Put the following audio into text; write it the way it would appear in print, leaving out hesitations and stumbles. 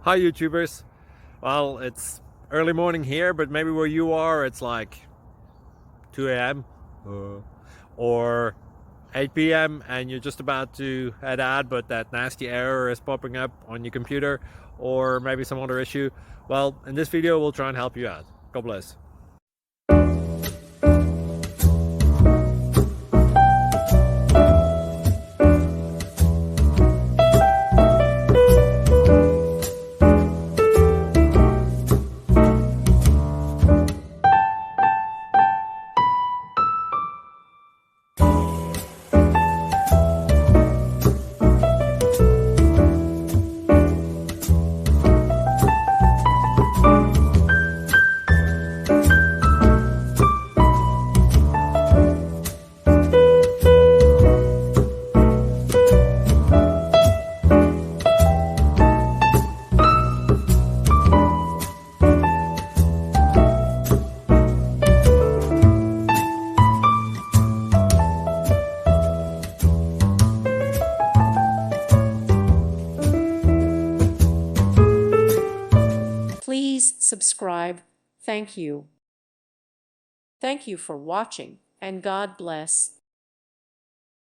Hi YouTubers. Well, it's early morning here, but maybe where you are it's like 2 a.m. or 8 p.m. and you're just about to head out, but that nasty error is popping up on your computer, or maybe some other issue. Well, in this video we'll try and help you out. God bless. Please subscribe. Thank you. Thank you for watching, and God bless.